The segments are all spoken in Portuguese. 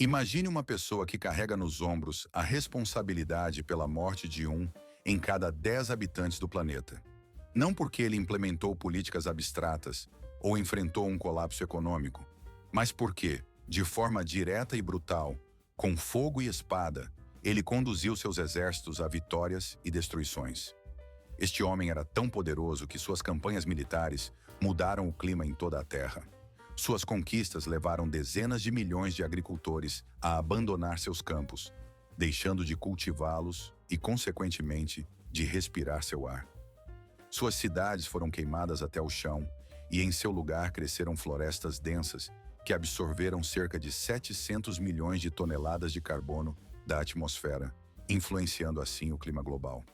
Imagine uma pessoa que carrega nos ombros a responsabilidade pela morte de um em cada 10 habitantes do planeta. Não porque ele implementou políticas abstratas ou enfrentou um colapso econômico, mas porque, de forma direta e brutal, com fogo e espada, ele conduziu seus exércitos a vitórias e destruições. Este homem era tão poderoso que suas campanhas militares mudaram o clima em toda a Terra. Suas conquistas levaram dezenas de milhões de agricultores a abandonar seus campos, deixando de cultivá-los e, consequentemente, de respirar seu ar. Suas cidades foram queimadas até o chão e, em seu lugar, cresceram florestas densas que absorveram cerca de 700 milhões de toneladas de carbono da atmosfera, influenciando assim o clima global.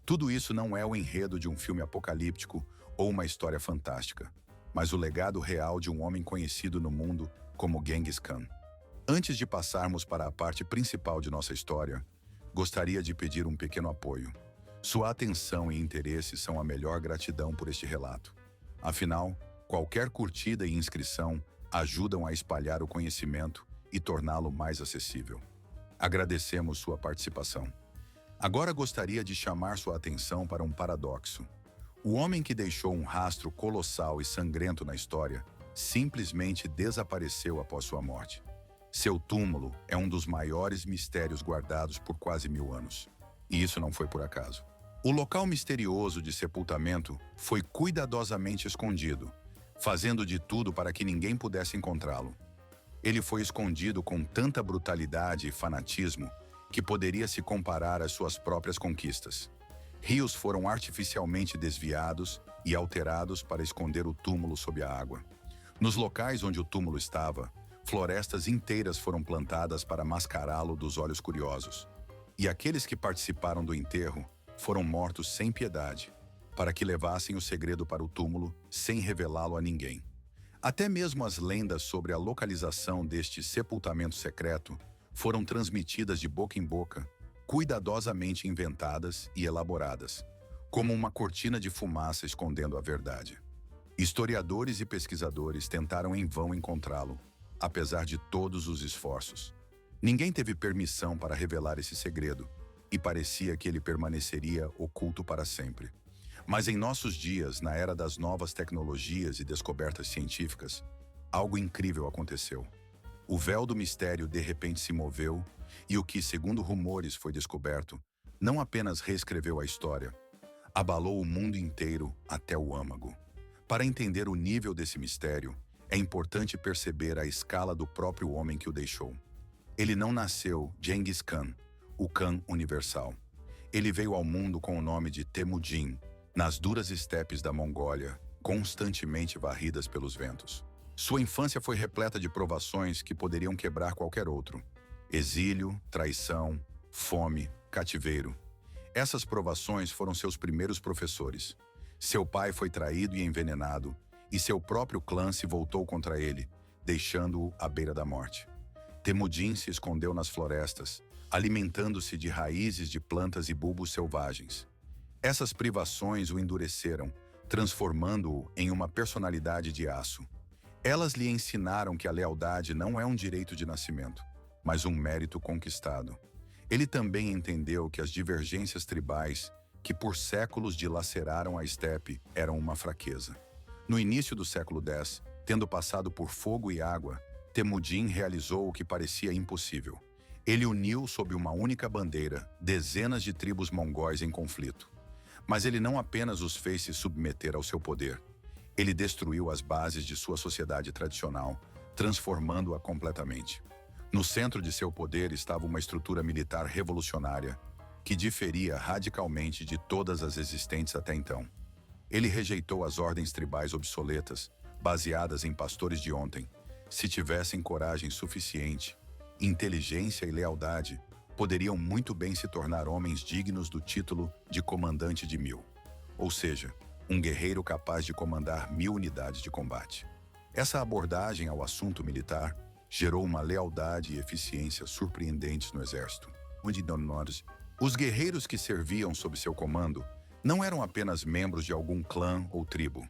Tudo isso não é o enredo de um filme apocalíptico ou uma história fantástica, mas o legado real de um homem conhecido no mundo como Genghis Khan. Antes de passarmos para a parte principal de nossa história, gostaria de pedir um pequeno apoio. Sua atenção e interesse são a melhor gratidão por este relato. Afinal, qualquer curtida e inscrição ajudam a espalhar o conhecimento e torná-lo mais acessível. Agradecemos sua participação. Agora gostaria de chamar sua atenção para um paradoxo. O homem que deixou um rastro colossal e sangrento na história simplesmente desapareceu após sua morte. Seu túmulo é um dos maiores mistérios guardados por quase 1000 anos. E isso não foi por acaso. O local misterioso de sepultamento foi cuidadosamente escondido, fazendo de tudo para que ninguém pudesse encontrá-lo. Ele foi escondido com tanta brutalidade e fanatismo que poderia se comparar às suas próprias conquistas. Rios foram artificialmente desviados e alterados para esconder o túmulo sob a água. Nos locais onde o túmulo estava, florestas inteiras foram plantadas para mascará-lo dos olhos curiosos. E aqueles que participaram do enterro foram mortos sem piedade, para que levassem o segredo para o túmulo sem revelá-lo a ninguém. Até mesmo as lendas sobre a localização deste sepultamento secreto foram transmitidas de boca em boca, cuidadosamente inventadas e elaboradas, como uma cortina de fumaça escondendo a verdade. Historiadores e pesquisadores tentaram em vão encontrá-lo, apesar de todos os esforços. Ninguém teve permissão para revelar esse segredo, e parecia que ele permaneceria oculto para sempre. Mas em nossos dias, na era das novas tecnologias e descobertas científicas, algo incrível aconteceu. O véu do mistério de repente se moveu e o que, segundo rumores, foi descoberto, não apenas reescreveu a história, abalou o mundo inteiro até o âmago. Para entender o nível desse mistério, é importante perceber a escala do próprio homem que o deixou. Ele não nasceu Genghis Khan, o Khan universal. Ele veio ao mundo com o nome de Temujin, nas duras estepes da Mongólia, constantemente varridas pelos ventos. Sua infância foi repleta de provações que poderiam quebrar qualquer outro. Exílio, traição, fome, cativeiro. Essas provações foram seus primeiros professores. Seu pai foi traído e envenenado, e seu próprio clã se voltou contra ele, deixando-o à beira da morte. Temujin se escondeu nas florestas, alimentando-se de raízes de plantas e bulbos selvagens. Essas privações o endureceram, transformando-o em uma personalidade de aço. Elas lhe ensinaram que a lealdade não é um direito de nascimento, mas um mérito conquistado. Ele também entendeu que as divergências tribais, que por séculos dilaceraram a estepe, eram uma fraqueza. No início do século X, tendo passado por fogo e água, Temujin realizou o que parecia impossível. Ele uniu sob uma única bandeira dezenas de tribos mongóis em conflito. Mas ele não apenas os fez se submeter ao seu poder. Ele destruiu as bases de sua sociedade tradicional, transformando-a completamente. No centro de seu poder estava uma estrutura militar revolucionária que diferia radicalmente de todas as existentes até então. Ele rejeitou as ordens tribais obsoletas, baseadas em pastores de ontem. Se tivessem coragem suficiente, inteligência e lealdade, poderiam muito bem se tornar homens dignos do título de comandante de 1000. Ou seja, um guerreiro capaz de comandar 1000 unidades de combate. Essa abordagem ao assunto militar gerou uma lealdade e eficiência surpreendentes no exército. Os guerreiros que serviam sob seu comando não eram apenas membros de algum clã ou tribo.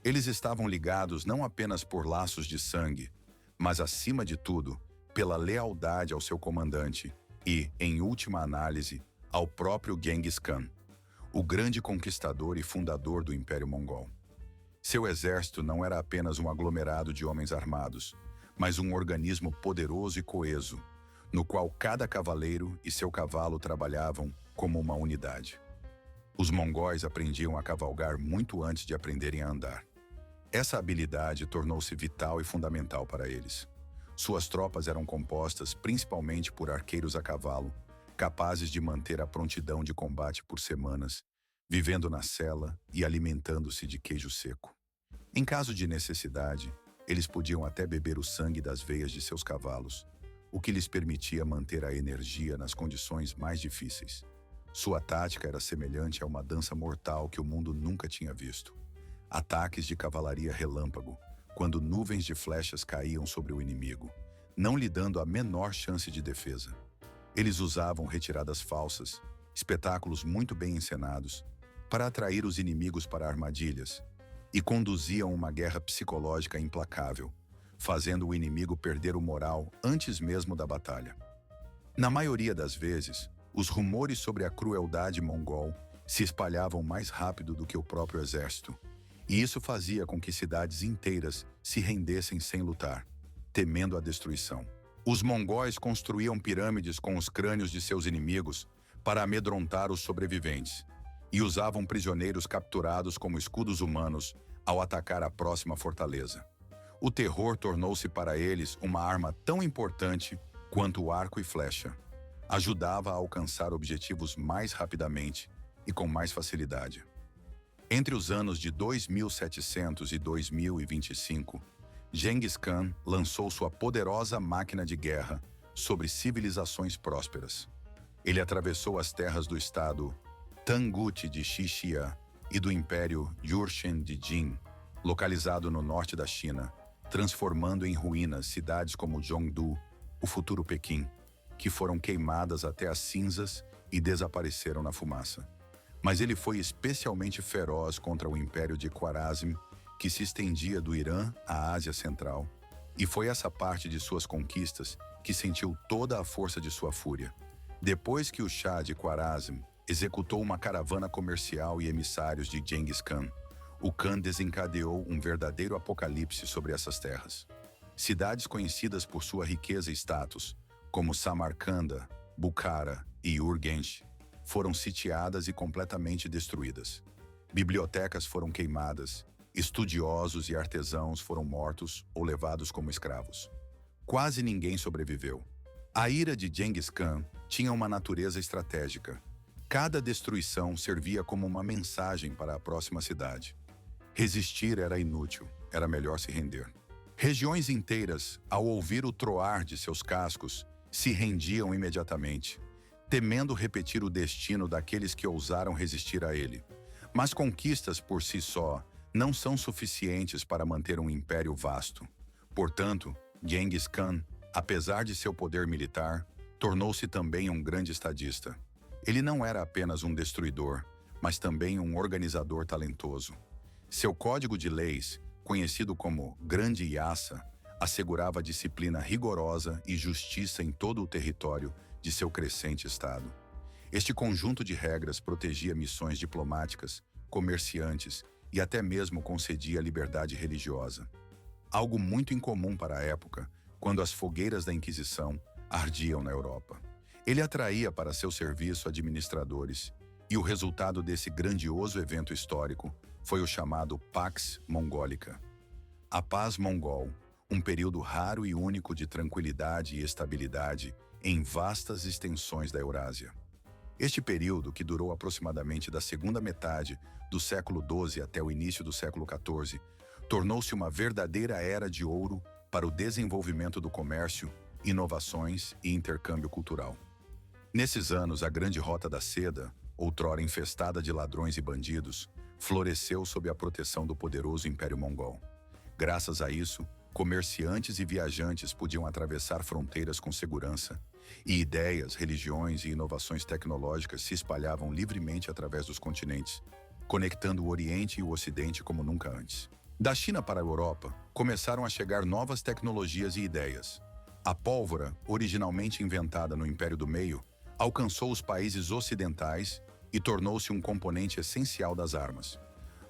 Eles estavam ligados não apenas por laços de sangue, mas, acima de tudo, pela lealdade ao seu comandante e, em última análise, ao próprio Genghis Khan, o grande conquistador e fundador do Império Mongol. Seu exército não era apenas um aglomerado de homens armados, mas um organismo poderoso e coeso, no qual cada cavaleiro e seu cavalo trabalhavam como uma unidade. Os mongóis aprendiam a cavalgar muito antes de aprenderem a andar. Essa habilidade tornou-se vital e fundamental para eles. Suas tropas eram compostas principalmente por arqueiros a cavalo, capazes de manter a prontidão de combate por semanas, vivendo na sela e alimentando-se de queijo seco. Em caso de necessidade, eles podiam até beber o sangue das veias de seus cavalos, o que lhes permitia manter a energia nas condições mais difíceis. Sua tática era semelhante a uma dança mortal que o mundo nunca tinha visto. Ataques de cavalaria relâmpago, quando nuvens de flechas caíam sobre o inimigo, não lhe dando a menor chance de defesa. Eles usavam retiradas falsas, espetáculos muito bem encenados, para atrair os inimigos para armadilhas, e conduziam uma guerra psicológica implacável, fazendo o inimigo perder o moral antes mesmo da batalha. Na maioria das vezes, os rumores sobre a crueldade mongol se espalhavam mais rápido do que o próprio exército, e isso fazia com que cidades inteiras se rendessem sem lutar, temendo a destruição. Os mongóis construíam pirâmides com os crânios de seus inimigos para amedrontar os sobreviventes, e usavam prisioneiros capturados como escudos humanos ao atacar a próxima fortaleza. O terror tornou-se para eles uma arma tão importante quanto o arco e flecha. Ajudava a alcançar objetivos mais rapidamente e com mais facilidade. Entre os anos de 2700 e 2025, Genghis Khan lançou sua poderosa máquina de guerra sobre civilizações prósperas. Ele atravessou as terras do estado Tangut de Xixia e do Império Jurchen de Jin, localizado no norte da China, transformando em ruínas cidades como Zhongdu, o futuro Pequim, que foram queimadas até as cinzas e desapareceram na fumaça. Mas ele foi especialmente feroz contra o Império de Khwarezm, que se estendia do Irã à Ásia Central, e foi essa parte de suas conquistas que sentiu toda a força de sua fúria. Depois que o Shah de Khwarezm executou uma caravana comercial e emissários de Genghis Khan, o Khan desencadeou um verdadeiro apocalipse sobre essas terras. Cidades conhecidas por sua riqueza e status, como Samarcanda, Bukhara e Urgench, foram sitiadas e completamente destruídas. Bibliotecas foram queimadas, estudiosos e artesãos foram mortos ou levados como escravos. Quase ninguém sobreviveu. A ira de Genghis Khan tinha uma natureza estratégica. Cada destruição servia como uma mensagem para a próxima cidade. Resistir era inútil, era melhor se render. Regiões inteiras, ao ouvir o troar de seus cascos, se rendiam imediatamente, temendo repetir o destino daqueles que ousaram resistir a ele. Mas conquistas por si só não são suficientes para manter um império vasto. Portanto, Genghis Khan, apesar de seu poder militar, tornou-se também um grande estadista. Ele não era apenas um destruidor, mas também um organizador talentoso. Seu código de leis, conhecido como Grande Yasa, assegurava disciplina rigorosa e justiça em todo o território de seu crescente estado. Este conjunto de regras protegia missões diplomáticas, comerciantes e até mesmo concedia liberdade religiosa. Algo muito incomum para a época, quando as fogueiras da Inquisição ardiam na Europa. Ele atraía para seu serviço administradores, e o resultado desse grandioso evento histórico foi o chamado Pax Mongolica. A Paz Mongol, um período raro e único de tranquilidade e estabilidade em vastas extensões da Eurásia. Este período, que durou aproximadamente da segunda metade do século XII até o início do século XIV, tornou-se uma verdadeira era de ouro para o desenvolvimento do comércio, inovações e intercâmbio cultural. Nesses anos, a Grande Rota da Seda, outrora infestada de ladrões e bandidos, floresceu sob a proteção do poderoso Império Mongol. Graças a isso, comerciantes e viajantes podiam atravessar fronteiras com segurança, e ideias, religiões e inovações tecnológicas se espalhavam livremente através dos continentes, conectando o Oriente e o Ocidente como nunca antes. Da China para a Europa, começaram a chegar novas tecnologias e ideias. A pólvora, originalmente inventada no Império do Meio, alcançou os países ocidentais e tornou-se um componente essencial das armas.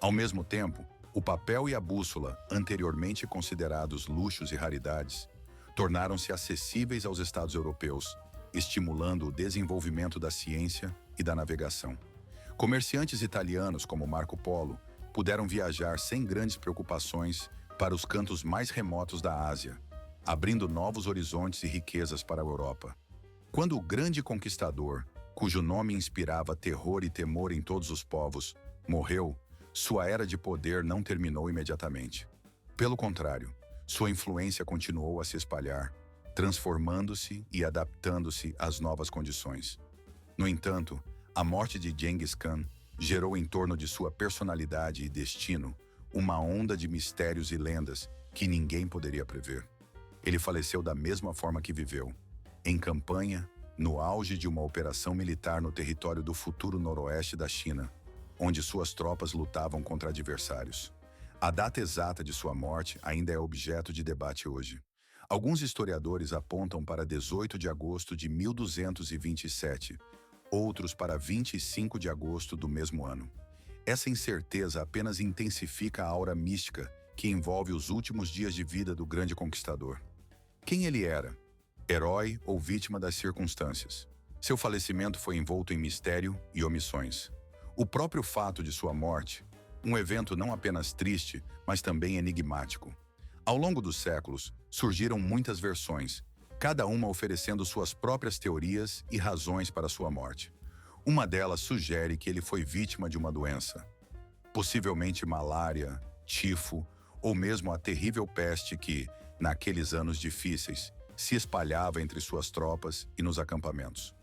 Ao mesmo tempo, o papel e a bússola, anteriormente considerados luxos e raridades, tornaram-se acessíveis aos estados europeus, estimulando o desenvolvimento da ciência e da navegação. Comerciantes italianos como Marco Polo puderam viajar sem grandes preocupações para os cantos mais remotos da Ásia, abrindo novos horizontes e riquezas para a Europa. Quando o grande conquistador, cujo nome inspirava terror e temor em todos os povos, morreu, sua era de poder não terminou imediatamente. Pelo contrário, sua influência continuou a se espalhar, transformando-se e adaptando-se às novas condições. No entanto, a morte de Genghis Khan gerou em torno de sua personalidade e destino uma onda de mistérios e lendas que ninguém poderia prever. Ele faleceu da mesma forma que viveu, em campanha, no auge de uma operação militar no território do futuro noroeste da China, onde suas tropas lutavam contra adversários. A data exata de sua morte ainda é objeto de debate hoje. Alguns historiadores apontam para 18 de agosto de 1227, outros para 25 de agosto do mesmo ano. Essa incerteza apenas intensifica a aura mística que envolve os últimos dias de vida do grande conquistador. Quem ele era? Herói ou vítima das circunstâncias? Seu falecimento foi envolto em mistério e omissões. O próprio fato de sua morte, um evento não apenas triste, mas também enigmático. Ao longo dos séculos, surgiram muitas versões, cada uma oferecendo suas próprias teorias e razões para sua morte. Uma delas sugere que ele foi vítima de uma doença, possivelmente malária, tifo ou mesmo a terrível peste que, naqueles anos difíceis, se espalhava entre suas tropas e nos acampamentos.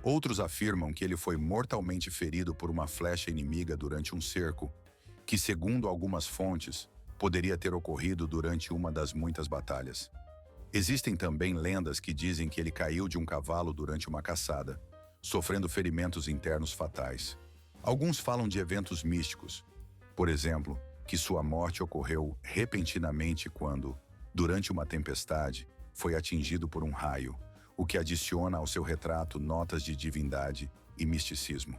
Outros afirmam que ele foi mortalmente ferido por uma flecha inimiga durante um cerco, que, segundo algumas fontes, poderia ter ocorrido durante uma das muitas batalhas. Existem também lendas que dizem que ele caiu de um cavalo durante uma caçada, sofrendo ferimentos internos fatais. Alguns falam de eventos místicos, por exemplo, que sua morte ocorreu repentinamente quando, durante uma tempestade, foi atingido por um raio, o que adiciona ao seu retrato notas de divindade e misticismo.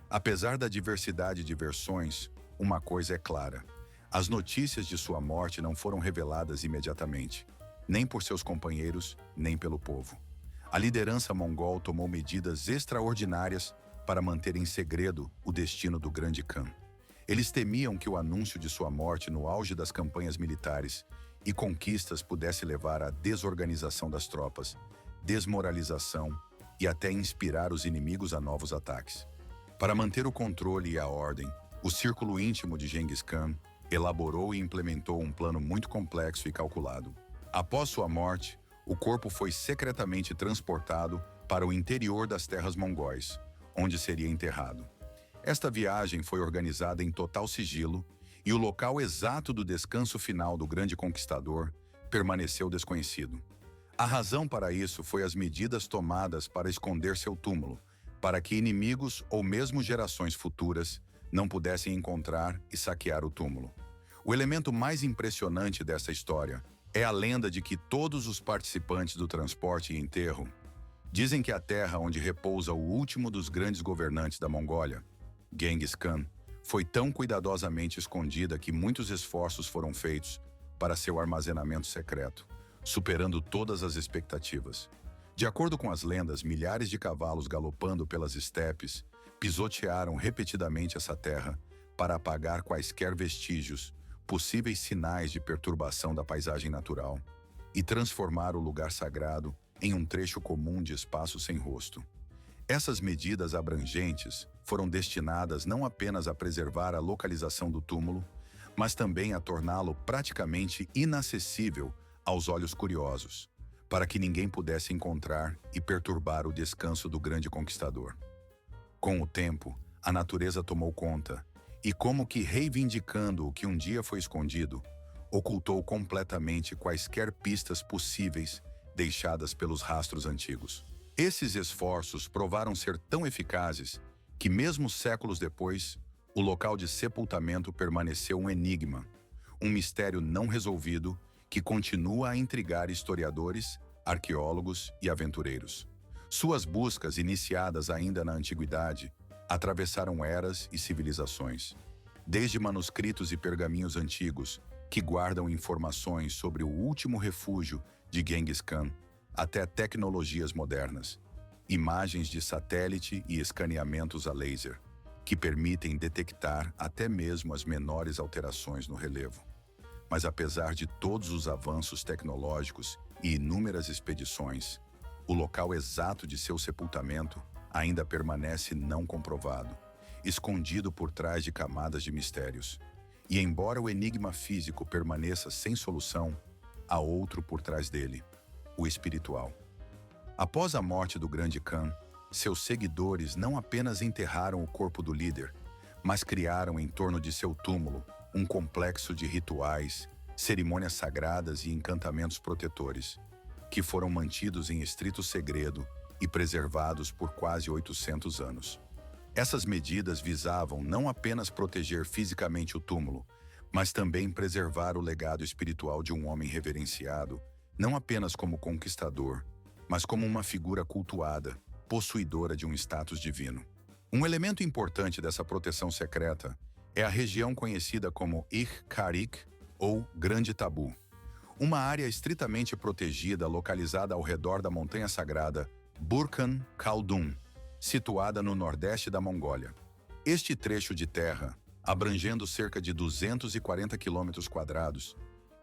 Apesar da diversidade de versões, uma coisa é clara: as notícias de sua morte não foram reveladas imediatamente, nem por seus companheiros, nem pelo povo. A liderança mongol tomou medidas extraordinárias para manter em segredo o destino do grande Khan. Eles temiam que o anúncio de sua morte no auge das campanhas militares e conquistas pudesse levar à desorganização das tropas, desmoralização e até inspirar os inimigos a novos ataques. Para manter o controle e a ordem, o círculo íntimo de Genghis Khan elaborou e implementou um plano muito complexo e calculado. Após sua morte, o corpo foi secretamente transportado para o interior das terras mongóis, onde seria enterrado. Esta viagem foi organizada em total sigilo e o local exato do descanso final do grande conquistador permaneceu desconhecido. A razão para isso foi as medidas tomadas para esconder seu túmulo, para que inimigos ou mesmo gerações futuras não pudessem encontrar e saquear o túmulo. O elemento mais impressionante dessa história é a lenda de que todos os participantes do transporte e enterro dizem que a terra onde repousa o último dos grandes governantes da Mongólia, Genghis Khan, foi tão cuidadosamente escondida que muitos esforços foram feitos para seu armazenamento secreto, superando todas as expectativas. De acordo com as lendas, milhares de cavalos galopando pelas estepes pisotearam repetidamente essa terra para apagar quaisquer vestígios, possíveis sinais de perturbação da paisagem natural, e transformar o lugar sagrado em um trecho comum de espaço sem rosto. Essas medidas abrangentes foram destinadas não apenas a preservar a localização do túmulo, mas também a torná-lo praticamente inacessível aos olhos curiosos, para que ninguém pudesse encontrar e perturbar o descanso do grande conquistador. Com o tempo, a natureza tomou conta e, como que reivindicando o que um dia foi escondido, ocultou completamente quaisquer pistas possíveis deixadas pelos rastros antigos. Esses esforços provaram ser tão eficazes que, mesmo séculos depois, o local de sepultamento permaneceu um enigma, um mistério não resolvido que continua a intrigar historiadores arqueólogos e aventureiros. Suas buscas, iniciadas ainda na antiguidade, atravessaram eras e civilizações. Desde manuscritos e pergaminhos antigos, que guardam informações sobre o último refúgio de Genghis Khan, até tecnologias modernas, imagens de satélite e escaneamentos a laser, que permitem detectar até mesmo as menores alterações no relevo. Mas apesar de todos os avanços tecnológicos e inúmeras expedições, o local exato de seu sepultamento ainda permanece não comprovado, escondido por trás de camadas de mistérios. E embora o enigma físico permaneça sem solução, há outro por trás dele, o espiritual. Após a morte do grande Khan, seus seguidores não apenas enterraram o corpo do líder, mas criaram em torno de seu túmulo um complexo de rituais, cerimônias sagradas e encantamentos protetores, que foram mantidos em estrito segredo e preservados por quase 800 anos. Essas medidas visavam não apenas proteger fisicamente o túmulo, mas também preservar o legado espiritual de um homem reverenciado, não apenas como conquistador, mas como uma figura cultuada, possuidora de um status divino. Um elemento importante dessa proteção secreta é a região conhecida como Ich-Karik, ou Grande Tabu, uma área estritamente protegida localizada ao redor da montanha sagrada Burkhan Khaldun, situada no nordeste da Mongólia. Este trecho de terra, abrangendo cerca de 240 km²,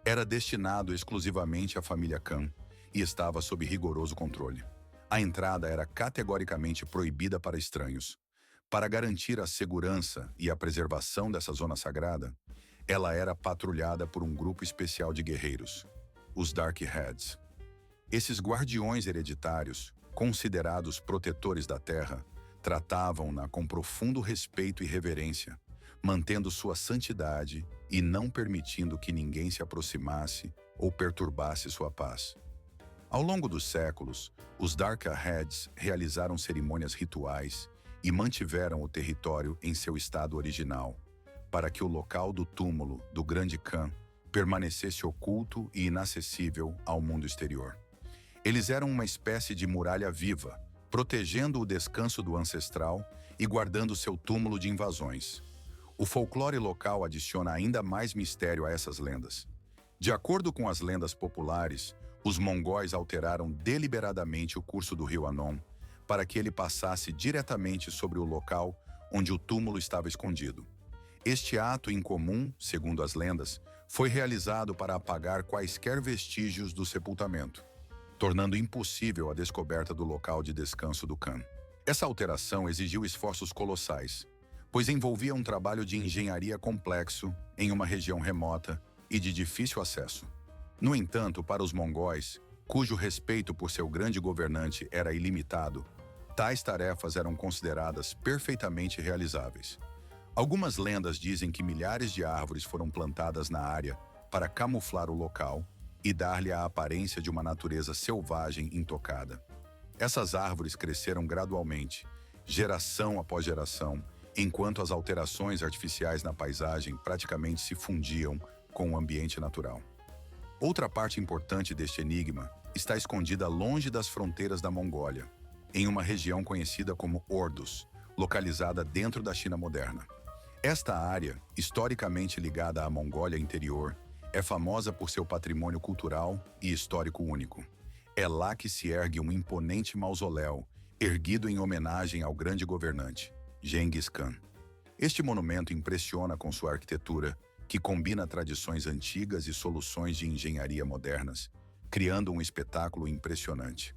era destinado exclusivamente à família Khan e estava sob rigoroso controle. A entrada era categoricamente proibida para estranhos. Para garantir a segurança e a preservação dessa zona sagrada, ela era patrulhada por um grupo especial de guerreiros, os Dark Heads. Esses guardiões hereditários, considerados protetores da terra, tratavam-na com profundo respeito e reverência, mantendo sua santidade e não permitindo que ninguém se aproximasse ou perturbasse sua paz. Ao longo dos séculos, os Dark Heads realizaram cerimônias rituais e mantiveram o território em seu estado original, para que o local do túmulo do grande Khan permanecesse oculto e inacessível ao mundo exterior. Eles eram uma espécie de muralha viva, protegendo o descanso do ancestral e guardando seu túmulo de invasões. O folclore local adiciona ainda mais mistério a essas lendas. De acordo com as lendas populares, os mongóis alteraram deliberadamente o curso do rio Anon para que ele passasse diretamente sobre o local onde o túmulo estava escondido. Este ato incomum, segundo as lendas, foi realizado para apagar quaisquer vestígios do sepultamento, tornando impossível a descoberta do local de descanso do Khan. Essa alteração exigiu esforços colossais, pois envolvia um trabalho de engenharia complexo em uma região remota e de difícil acesso. No entanto, para os mongóis, cujo respeito por seu grande governante era ilimitado, tais tarefas eram consideradas perfeitamente realizáveis. Algumas lendas dizem que milhares de árvores foram plantadas na área para camuflar o local e dar-lhe a aparência de uma natureza selvagem intocada. Essas árvores cresceram gradualmente, geração após geração, enquanto as alterações artificiais na paisagem praticamente se fundiam com o ambiente natural. Outra parte importante deste enigma está escondida longe das fronteiras da Mongólia, em uma região conhecida como Ordus, localizada dentro da China moderna. Esta área, historicamente ligada à Mongólia interior, é famosa por seu patrimônio cultural e histórico único. É lá que se ergue um imponente mausoléu, erguido em homenagem ao grande governante, Genghis Khan. Este monumento impressiona com sua arquitetura, que combina tradições antigas e soluções de engenharia modernas, criando um espetáculo impressionante.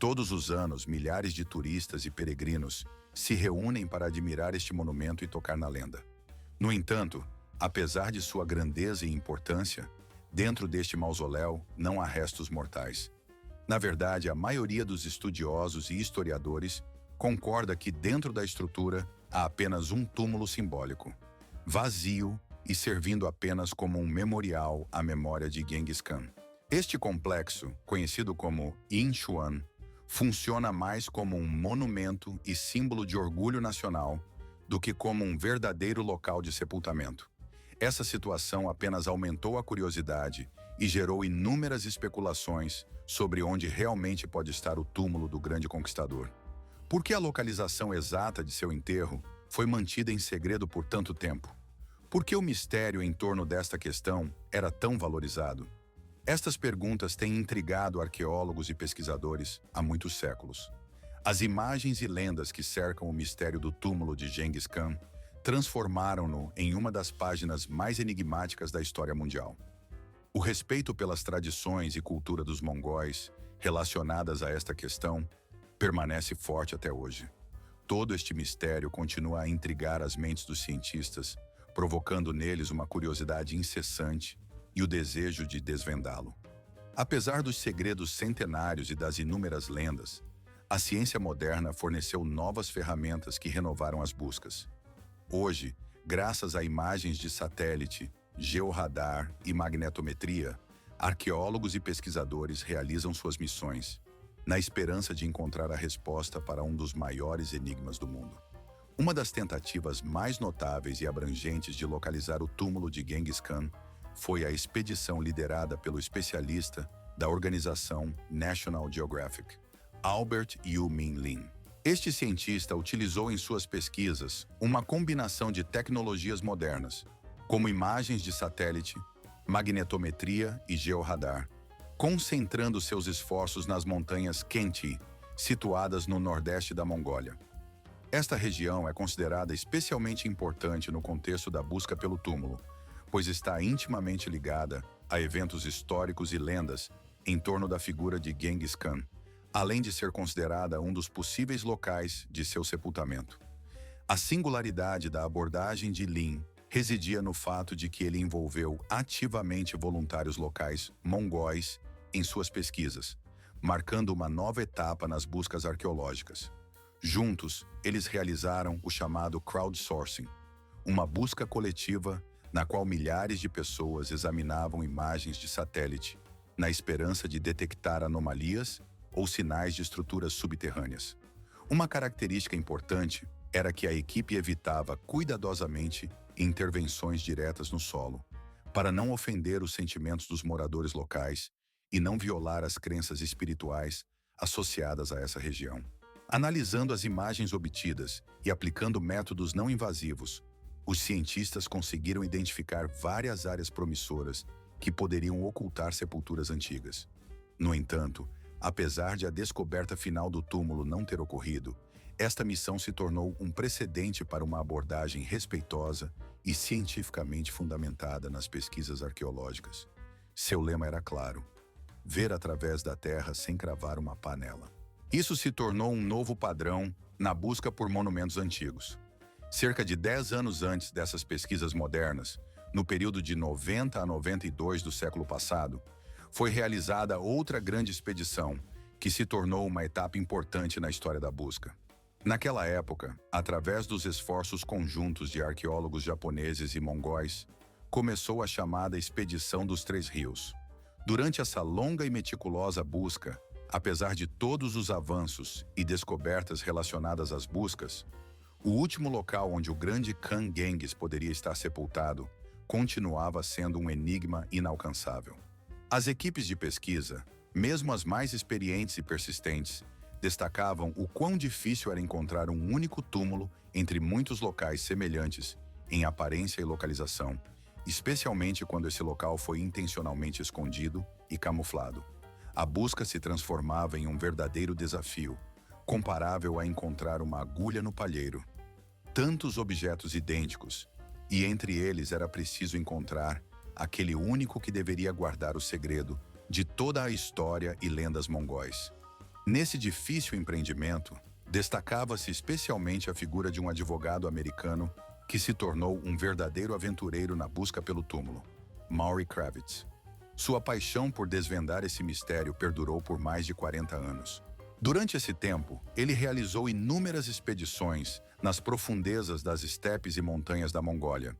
Todos os anos, milhares de turistas e peregrinos se reúnem para admirar este monumento e tocar na lenda. No entanto, apesar de sua grandeza e importância, dentro deste mausoléu não há restos mortais. Na verdade, a maioria dos estudiosos e historiadores concorda que dentro da estrutura há apenas um túmulo simbólico, vazio e servindo apenas como um memorial à memória de Genghis Khan. Este complexo, conhecido como Inchuan, funciona mais como um monumento e símbolo de orgulho nacional do que como um verdadeiro local de sepultamento. Essa situação apenas aumentou a curiosidade e gerou inúmeras especulações sobre onde realmente pode estar o túmulo do grande conquistador. Por que a localização exata de seu enterro foi mantida em segredo por tanto tempo? Por que o mistério em torno desta questão era tão valorizado? Estas perguntas têm intrigado arqueólogos e pesquisadores há muitos séculos. As imagens e lendas que cercam o mistério do túmulo de Genghis Khan transformaram-no em uma das páginas mais enigmáticas da história mundial. O respeito pelas tradições e cultura dos mongóis relacionadas a esta questão permanece forte até hoje. Todo este mistério continua a intrigar as mentes dos cientistas, provocando neles uma curiosidade incessante e o desejo de desvendá-lo. Apesar dos segredos centenários e das inúmeras lendas, a ciência moderna forneceu novas ferramentas que renovaram as buscas. Hoje, graças a imagens de satélite, georradar e magnetometria, arqueólogos e pesquisadores realizam suas missões, na esperança de encontrar a resposta para um dos maiores enigmas do mundo. Uma das tentativas mais notáveis e abrangentes de localizar o túmulo de Genghis Khan foi a expedição liderada pelo especialista da organização National Geographic, Albert Yu-Min Lin. Este cientista utilizou em suas pesquisas uma combinação de tecnologias modernas, como imagens de satélite, magnetometria e georradar, concentrando seus esforços nas montanhas Khenti, situadas no nordeste da Mongólia. Esta região é considerada especialmente importante no contexto da busca pelo túmulo, pois está intimamente ligada a eventos históricos e lendas em torno da figura de Genghis Khan, além de ser considerada um dos possíveis locais de seu sepultamento. A singularidade da abordagem de Lin residia no fato de que ele envolveu ativamente voluntários locais mongóis em suas pesquisas, marcando uma nova etapa nas buscas arqueológicas. Juntos, eles realizaram o chamado crowdsourcing, uma busca coletiva na qual milhares de pessoas examinavam imagens de satélite, na esperança de detectar anomalias ou sinais de estruturas subterrâneas. Uma característica importante era que a equipe evitava cuidadosamente intervenções diretas no solo, para não ofender os sentimentos dos moradores locais e não violar as crenças espirituais associadas a essa região. Analisando as imagens obtidas e aplicando métodos não invasivos, os cientistas conseguiram identificar várias áreas promissoras que poderiam ocultar sepulturas antigas. No entanto, apesar de a descoberta final do túmulo não ter ocorrido, esta missão se tornou um precedente para uma abordagem respeitosa e cientificamente fundamentada nas pesquisas arqueológicas. Seu lema era claro: ver através da terra sem cravar uma pá nela. Isso se tornou um novo padrão na busca por monumentos antigos. Cerca de 10 anos antes dessas pesquisas modernas, no período de 90 a 92 do século passado, foi realizada outra grande expedição, que se tornou uma etapa importante na história da busca. Naquela época, através dos esforços conjuntos de arqueólogos japoneses e mongóis, começou a chamada Expedição dos Três Rios. Durante essa longa e meticulosa busca, apesar de todos os avanços e descobertas relacionadas às buscas, o último local onde o grande Khan Genghis poderia estar sepultado continuava sendo um enigma inalcançável. As equipes de pesquisa, mesmo as mais experientes e persistentes, destacavam o quão difícil era encontrar um único túmulo entre muitos locais semelhantes em aparência e localização, especialmente quando esse local foi intencionalmente escondido e camuflado. A busca se transformava em um verdadeiro desafio, comparável a encontrar uma agulha no palheiro. Tantos objetos idênticos, e entre eles era preciso encontrar aquele único que deveria guardar o segredo de toda a história e lendas mongóis. Nesse difícil empreendimento, destacava-se especialmente a figura de um advogado americano que se tornou um verdadeiro aventureiro na busca pelo túmulo, Maury Kravitz. Sua paixão por desvendar esse mistério perdurou por mais de 40 anos. Durante esse tempo, ele realizou inúmeras expedições nas profundezas das estepes e montanhas da Mongólia,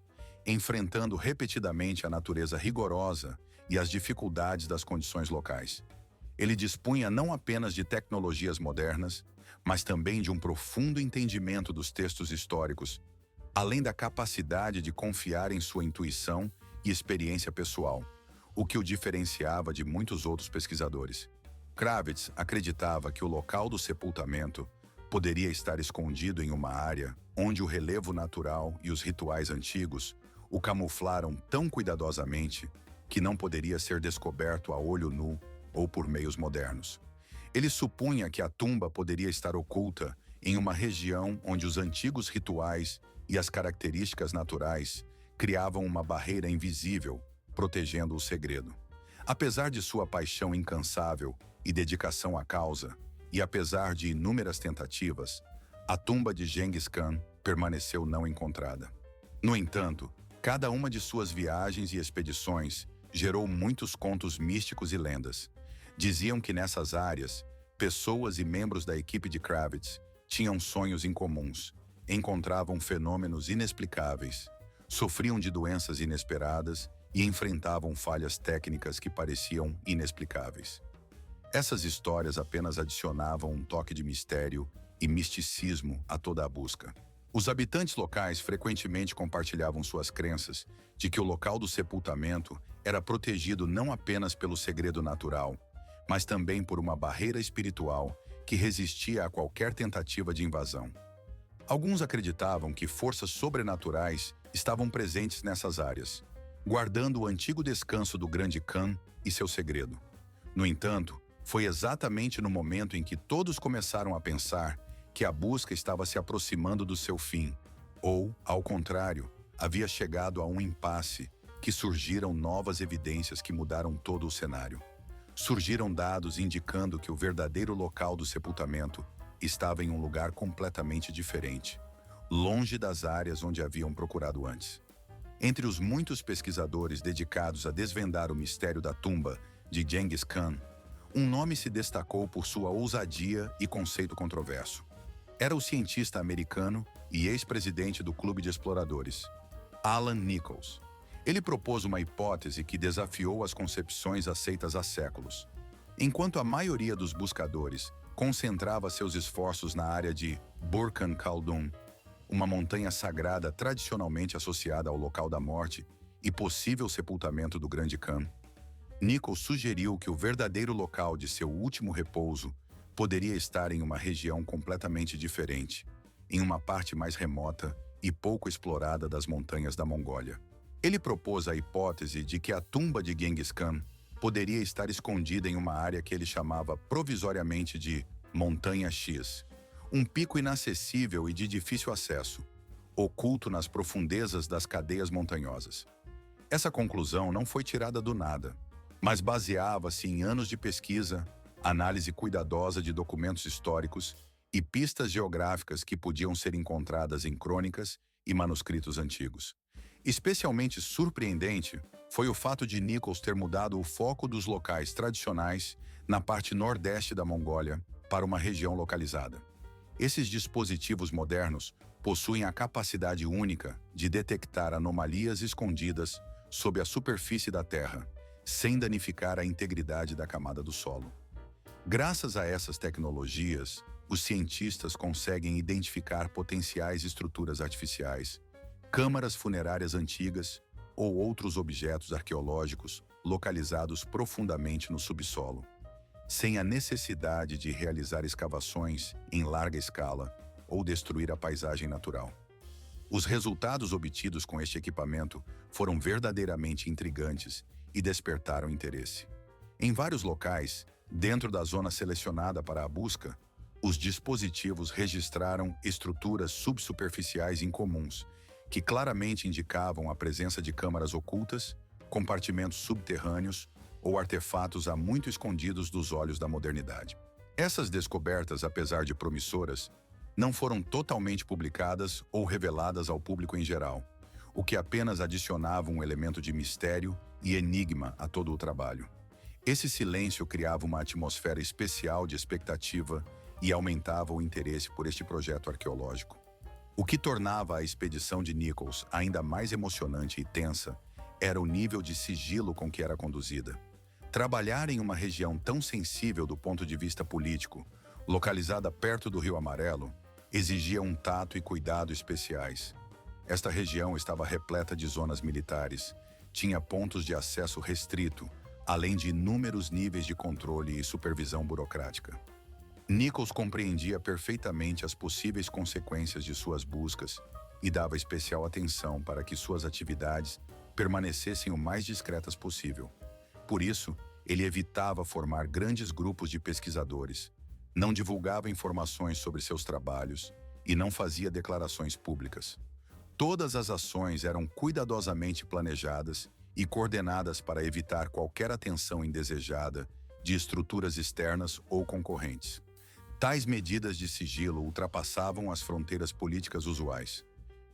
enfrentando repetidamente a natureza rigorosa e as dificuldades das condições locais. Ele dispunha não apenas de tecnologias modernas, mas também de um profundo entendimento dos textos históricos, além da capacidade de confiar em sua intuição e experiência pessoal, o que o diferenciava de muitos outros pesquisadores. Kravitz acreditava que o local do sepultamento poderia estar escondido em uma área onde o relevo natural e os rituais antigos o camuflaram tão cuidadosamente que não poderia ser descoberto a olho nu ou por meios modernos. Ele supunha que a tumba poderia estar oculta em uma região onde os antigos rituais e as características naturais criavam uma barreira invisível, protegendo o segredo. Apesar de sua paixão incansável e dedicação à causa, e apesar de inúmeras tentativas, a tumba de Genghis Khan permaneceu não encontrada. No entanto, cada uma de suas viagens e expedições gerou muitos contos místicos e lendas. Diziam que nessas áreas, pessoas e membros da equipe de Kravitz tinham sonhos incomuns, encontravam fenômenos inexplicáveis, sofriam de doenças inesperadas e enfrentavam falhas técnicas que pareciam inexplicáveis. Essas histórias apenas adicionavam um toque de mistério e misticismo a toda a busca. Os habitantes locais frequentemente compartilhavam suas crenças de que o local do sepultamento era protegido não apenas pelo segredo natural, mas também por uma barreira espiritual que resistia a qualquer tentativa de invasão. Alguns acreditavam que forças sobrenaturais estavam presentes nessas áreas, guardando o antigo descanso do grande Khan e seu segredo. No entanto, foi exatamente no momento em que todos começaram a pensar que a busca estava se aproximando do seu fim, ou, ao contrário, havia chegado a um impasse, que surgiram novas evidências que mudaram todo o cenário. Surgiram dados indicando que o verdadeiro local do sepultamento estava em um lugar completamente diferente, longe das áreas onde haviam procurado antes. Entre os muitos pesquisadores dedicados a desvendar o mistério da tumba de Genghis Khan, um nome se destacou por sua ousadia e conceito controverso. Era o cientista americano e ex-presidente do Clube de Exploradores, Alan Nichols. Ele propôs uma hipótese que desafiou as concepções aceitas há séculos. Enquanto a maioria dos buscadores concentrava seus esforços na área de Burkhan Khaldun, uma montanha sagrada tradicionalmente associada ao local da morte e possível sepultamento do grande Khan, Nichols sugeriu que o verdadeiro local de seu último repouso poderia estar em uma região completamente diferente, em uma parte mais remota e pouco explorada das montanhas da Mongólia. Ele propôs a hipótese de que a tumba de Genghis Khan poderia estar escondida em uma área que ele chamava provisoriamente de Montanha X, um pico inacessível e de difícil acesso, oculto nas profundezas das cadeias montanhosas. Essa conclusão não foi tirada do nada, mas baseava-se em anos de pesquisa, análise cuidadosa de documentos históricos e pistas geográficas que podiam ser encontradas em crônicas e manuscritos antigos. Especialmente surpreendente foi o fato de Nichols ter mudado o foco dos locais tradicionais na parte nordeste da Mongólia para uma região localizada. Esses dispositivos modernos possuem a capacidade única de detectar anomalias escondidas sob a superfície da Terra, sem danificar a integridade da camada do solo. Graças a essas tecnologias, os cientistas conseguem identificar potenciais estruturas artificiais, câmaras funerárias antigas ou outros objetos arqueológicos localizados profundamente no subsolo, sem a necessidade de realizar escavações em larga escala ou destruir a paisagem natural. Os resultados obtidos com este equipamento foram verdadeiramente intrigantes e despertaram interesse. Em vários locais, dentro da zona selecionada para a busca, os dispositivos registraram estruturas subsuperficiais incomuns, que claramente indicavam a presença de câmaras ocultas, compartimentos subterrâneos ou artefatos há muito escondidos dos olhos da modernidade. Essas descobertas, apesar de promissoras, não foram totalmente publicadas ou reveladas ao público em geral, o que apenas adicionava um elemento de mistério e enigma a todo o trabalho. Esse silêncio criava uma atmosfera especial de expectativa e aumentava o interesse por este projeto arqueológico. O que tornava a expedição de Nichols ainda mais emocionante e tensa era o nível de sigilo com que era conduzida. Trabalhar em uma região tão sensível do ponto de vista político, localizada perto do Rio Amarelo, exigia um tato e cuidado especiais. Esta região estava repleta de zonas militares, tinha pontos de acesso restrito, além de inúmeros níveis de controle e supervisão burocrática. Nichols compreendia perfeitamente as possíveis consequências de suas buscas e dava especial atenção para que suas atividades permanecessem o mais discretas possível. Por isso, ele evitava formar grandes grupos de pesquisadores, não divulgava informações sobre seus trabalhos e não fazia declarações públicas. Todas as ações eram cuidadosamente planejadas e coordenadas para evitar qualquer atenção indesejada de estruturas externas ou concorrentes. Tais medidas de sigilo ultrapassavam as fronteiras políticas usuais.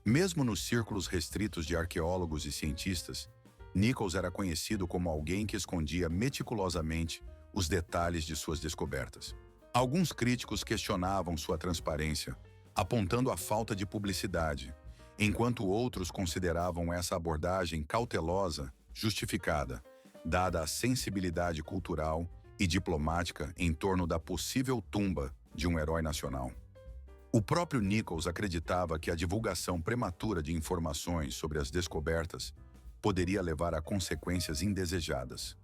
Mesmo nos círculos restritos de arqueólogos e cientistas, Nichols era conhecido como alguém que escondia meticulosamente os detalhes de suas descobertas. Alguns críticos questionavam sua transparência, apontando a falta de publicidade, enquanto outros consideravam essa abordagem cautelosa, justificada, dada a sensibilidade cultural e diplomática em torno da possível tumba de um herói nacional. O próprio Nichols acreditava que a divulgação prematura de informações sobre as descobertas poderia levar a consequências indesejadas.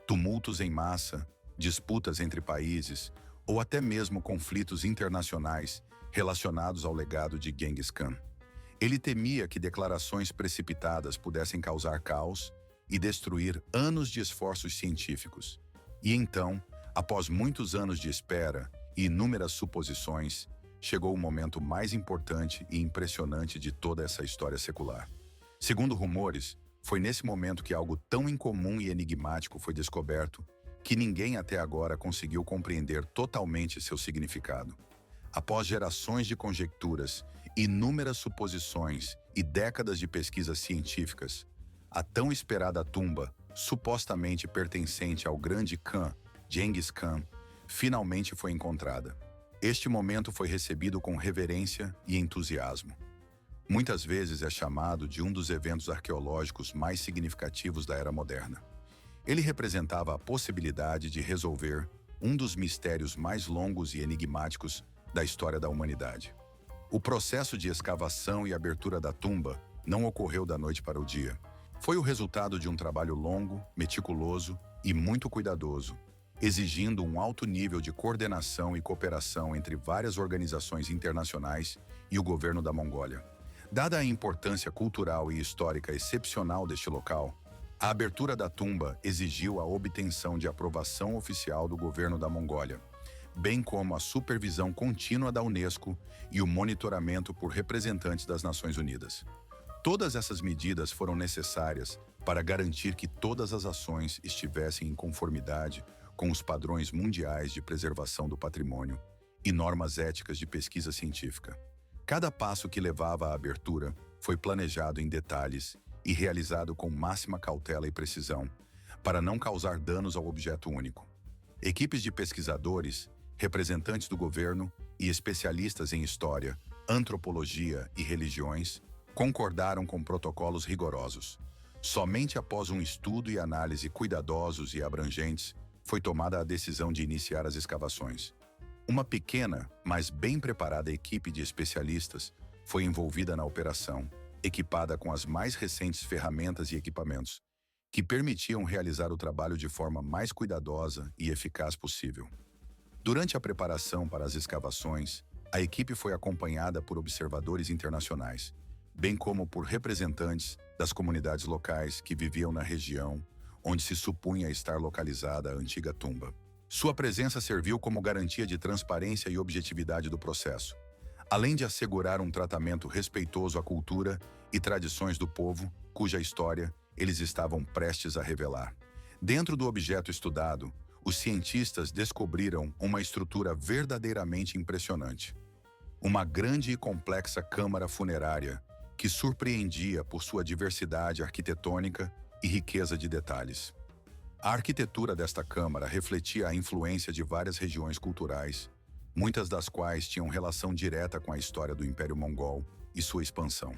Tumultos em massa, disputas entre países ou até mesmo conflitos internacionais relacionados ao legado de Genghis Khan. Ele temia que declarações precipitadas pudessem causar caos e destruir anos de esforços científicos. E então, após muitos anos de espera e inúmeras suposições, chegou o momento mais importante e impressionante de toda essa história secular. Segundo rumores, foi nesse momento que algo tão incomum e enigmático foi descoberto que ninguém até agora conseguiu compreender totalmente seu significado. Após gerações de conjecturas, inúmeras suposições e décadas de pesquisas científicas, a tão esperada tumba, supostamente pertencente ao grande Khan, Genghis Khan, finalmente foi encontrada. Este momento foi recebido com reverência e entusiasmo. Muitas vezes é chamado de um dos eventos arqueológicos mais significativos da era moderna. Ele representava a possibilidade de resolver um dos mistérios mais longos e enigmáticos da história da humanidade. O processo de escavação e abertura da tumba não ocorreu da noite para o dia. Foi o resultado de um trabalho longo, meticuloso e muito cuidadoso, exigindo um alto nível de coordenação e cooperação entre várias organizações internacionais e o governo da Mongólia. Dada a importância cultural e histórica excepcional deste local, a abertura da tumba exigiu a obtenção de aprovação oficial do governo da Mongólia, bem como a supervisão contínua da Unesco e o monitoramento por representantes das Nações Unidas. Todas essas medidas foram necessárias para garantir que todas as ações estivessem em conformidade com os padrões mundiais de preservação do patrimônio e normas éticas de pesquisa científica. Cada passo que levava à abertura foi planejado em detalhes e realizado com máxima cautela e precisão, para não causar danos ao objeto único. Equipes de pesquisadores, representantes do governo e especialistas em história, antropologia e religiões concordaram com protocolos rigorosos. Somente após um estudo e análise cuidadosos e abrangentes foi tomada a decisão de iniciar as escavações. Uma pequena, mas bem preparada equipe de especialistas foi envolvida na operação, equipada com as mais recentes ferramentas e equipamentos, que permitiam realizar o trabalho de forma mais cuidadosa e eficaz possível. Durante a preparação para as escavações, a equipe foi acompanhada por observadores internacionais, bem como por representantes das comunidades locais que viviam na região onde se supunha estar localizada a antiga tumba. Sua presença serviu como garantia de transparência e objetividade do processo, além de assegurar um tratamento respeitoso à cultura e tradições do povo, cuja história eles estavam prestes a revelar. Dentro do objeto estudado, os cientistas descobriram uma estrutura verdadeiramente impressionante. Uma grande e complexa câmara funerária que surpreendia por sua diversidade arquitetônica e riqueza de detalhes. A arquitetura desta câmara refletia a influência de várias regiões culturais, muitas das quais tinham relação direta com a história do Império Mongol e sua expansão.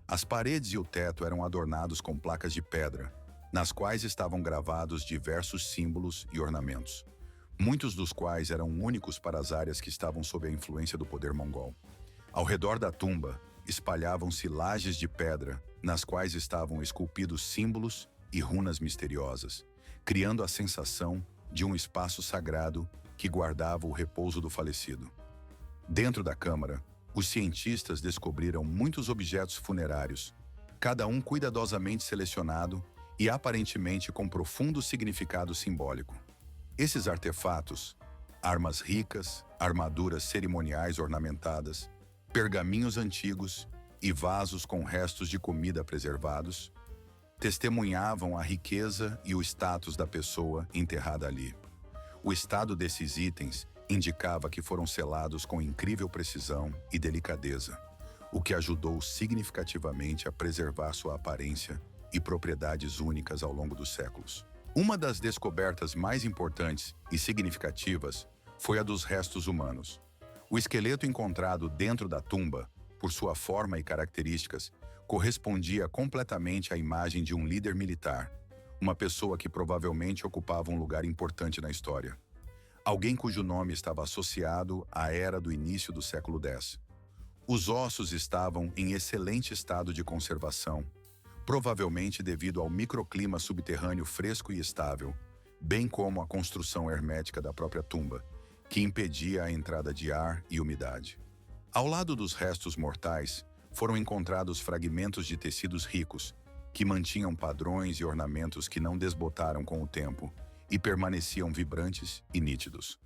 As paredes e o teto eram adornados com placas de pedra, nas quais estavam gravados diversos símbolos e ornamentos, muitos dos quais eram únicos para as áreas que estavam sob a influência do poder mongol. Ao redor da tumba, espalhavam-se lajes de pedra, nas quais estavam esculpidos símbolos e runas misteriosas, criando a sensação de um espaço sagrado que guardava o repouso do falecido. Dentro da câmara, os cientistas descobriram muitos objetos funerários, cada um cuidadosamente selecionado e aparentemente com profundo significado simbólico. Esses artefatos, armas ricas, armaduras cerimoniais ornamentadas, pergaminhos antigos e vasos com restos de comida preservados, testemunhavam a riqueza e o status da pessoa enterrada ali. O estado desses itens indicava que foram selados com incrível precisão e delicadeza, o que ajudou significativamente a preservar sua aparência e propriedades únicas ao longo dos séculos. Uma das descobertas mais importantes e significativas foi a dos restos humanos. O esqueleto encontrado dentro da tumba, por sua forma e características, correspondia completamente à imagem de um líder militar, uma pessoa que provavelmente ocupava um lugar importante na história. Alguém cujo nome estava associado à era do início do século X. Os ossos estavam em excelente estado de conservação, provavelmente devido ao microclima subterrâneo fresco e estável, bem como à construção hermética da própria tumba, que impedia a entrada de ar e umidade. Ao lado dos restos mortais, foram encontrados fragmentos de tecidos ricos, que mantinham padrões e ornamentos que não desbotaram com o tempo e permaneciam vibrantes e nítidos.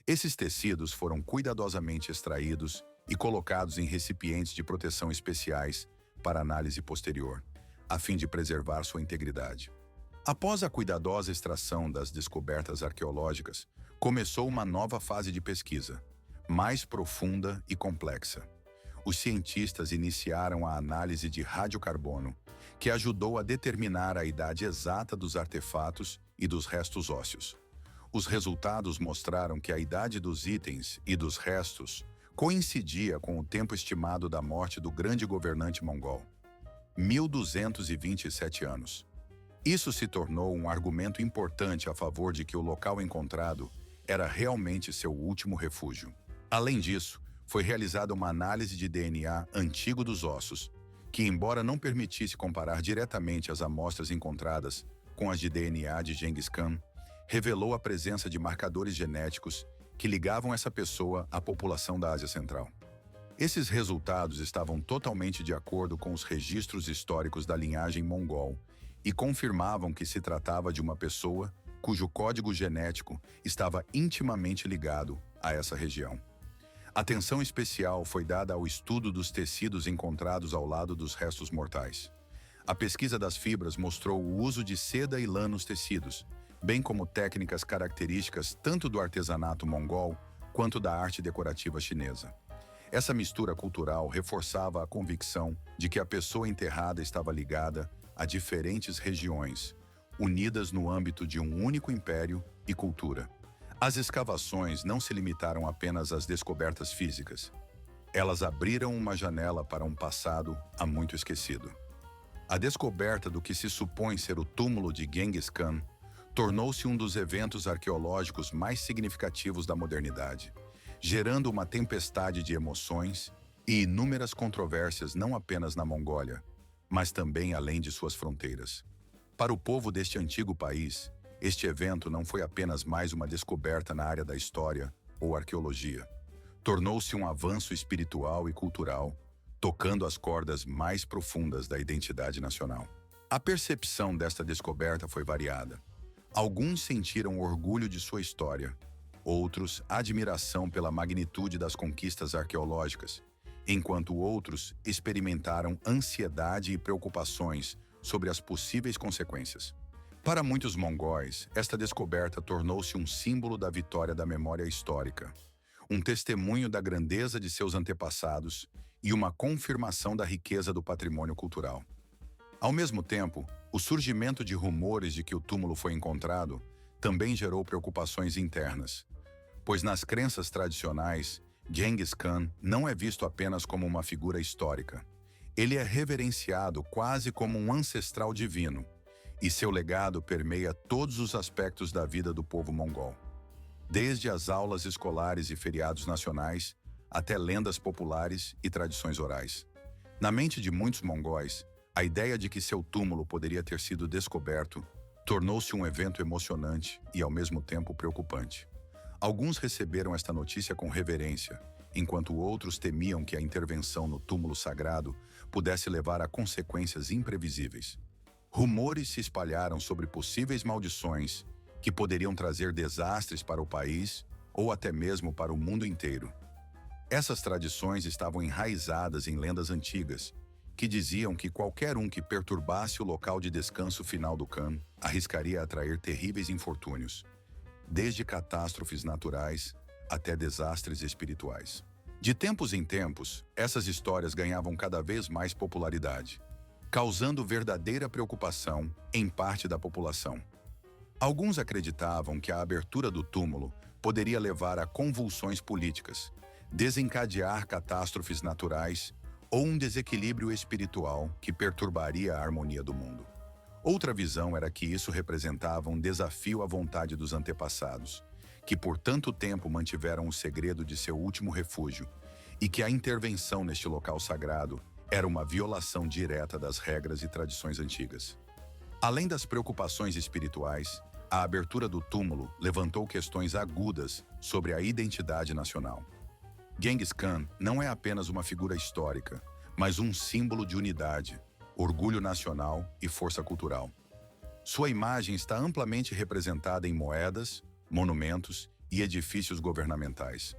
Esses tecidos foram cuidadosamente extraídos e colocados em recipientes de proteção especiais para análise posterior, a fim de preservar sua integridade. Após a cuidadosa extração das descobertas arqueológicas, começou uma nova fase de pesquisa, mais profunda e complexa. Os cientistas iniciaram a análise de radiocarbono, que ajudou a determinar a idade exata dos artefatos e dos restos ósseos. Os resultados mostraram que a idade dos itens e dos restos coincidia com o tempo estimado da morte do grande governante mongol, 1227 anos. Isso se tornou um argumento importante a favor de que o local encontrado era realmente seu último refúgio. Além disso, foi realizada uma análise de DNA antigo dos ossos, que, embora não permitisse comparar diretamente as amostras encontradas com as de DNA de Genghis Khan, revelou a presença de marcadores genéticos que ligavam essa pessoa à população da Ásia Central. Esses resultados estavam totalmente de acordo com os registros históricos da linhagem mongol e confirmavam que se tratava de uma pessoa cujo código genético estava intimamente ligado a essa região. Atenção especial foi dada ao estudo dos tecidos encontrados ao lado dos restos mortais. A pesquisa das fibras mostrou o uso de seda e lã nos tecidos, bem como técnicas características tanto do artesanato mongol quanto da arte decorativa chinesa. Essa mistura cultural reforçava a convicção de que a pessoa enterrada estava ligada a diferentes regiões, unidas no âmbito de um único império e cultura. As escavações não se limitaram apenas às descobertas físicas. Elas abriram uma janela para um passado há muito esquecido. A descoberta do que se supõe ser o túmulo de Genghis Khan tornou-se um dos eventos arqueológicos mais significativos da modernidade, gerando uma tempestade de emoções e inúmeras controvérsias não apenas na Mongólia, mas também além de suas fronteiras. Para o povo deste antigo país, este evento não foi apenas mais uma descoberta na área da história ou arqueologia. Tornou-se um avanço espiritual e cultural, tocando as cordas mais profundas da identidade nacional. A percepção desta descoberta foi variada. Alguns sentiram orgulho de sua história, outros admiração pela magnitude das conquistas arqueológicas, enquanto outros experimentaram ansiedade e preocupações sobre as possíveis consequências. Para muitos mongóis, esta descoberta tornou-se um símbolo da vitória da memória histórica, um testemunho da grandeza de seus antepassados e uma confirmação da riqueza do patrimônio cultural. Ao mesmo tempo, o surgimento de rumores de que o túmulo foi encontrado também gerou preocupações internas, pois nas crenças tradicionais, Genghis Khan não é visto apenas como uma figura histórica. Ele é reverenciado quase como um ancestral divino, e seu legado permeia todos os aspectos da vida do povo mongol, desde as aulas escolares e feriados nacionais até lendas populares e tradições orais. Na mente de muitos mongóis, a ideia de que seu túmulo poderia ter sido descoberto tornou-se um evento emocionante e, ao mesmo tempo, preocupante. Alguns receberam esta notícia com reverência, enquanto outros temiam que a intervenção no túmulo sagrado pudesse levar a consequências imprevisíveis. Rumores se espalharam sobre possíveis maldições que poderiam trazer desastres para o país ou até mesmo para o mundo inteiro. Essas tradições estavam enraizadas em lendas antigas, que diziam que qualquer um que perturbasse o local de descanso final do Khan arriscaria atrair terríveis infortúnios, desde catástrofes naturais até desastres espirituais. De tempos em tempos, essas histórias ganhavam cada vez mais popularidade, causando verdadeira preocupação em parte da população. Alguns acreditavam que a abertura do túmulo poderia levar a convulsões políticas, desencadear catástrofes naturais ou um desequilíbrio espiritual que perturbaria a harmonia do mundo. Outra visão era que isso representava um desafio à vontade dos antepassados, que por tanto tempo mantiveram o segredo de seu último refúgio, e que a intervenção neste local sagrado era uma violação direta das regras e tradições antigas. Além das preocupações espirituais, a abertura do túmulo levantou questões agudas sobre a identidade nacional. Genghis Khan não é apenas uma figura histórica, mas um símbolo de unidade, orgulho nacional e força cultural. Sua imagem está amplamente representada em moedas, monumentos e edifícios governamentais.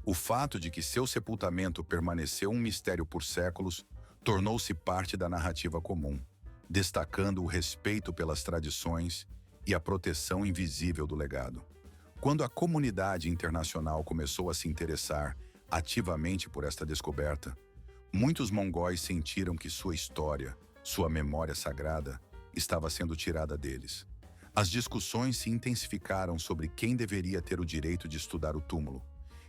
O fato de que seu sepultamento permaneceu um mistério por séculos tornou-se parte da narrativa comum, destacando o respeito pelas tradições e a proteção invisível do legado. Quando a comunidade internacional começou a se interessar ativamente por esta descoberta, muitos mongóis sentiram que sua história, sua memória sagrada, estava sendo tirada deles. As discussões se intensificaram sobre quem deveria ter o direito de estudar o túmulo,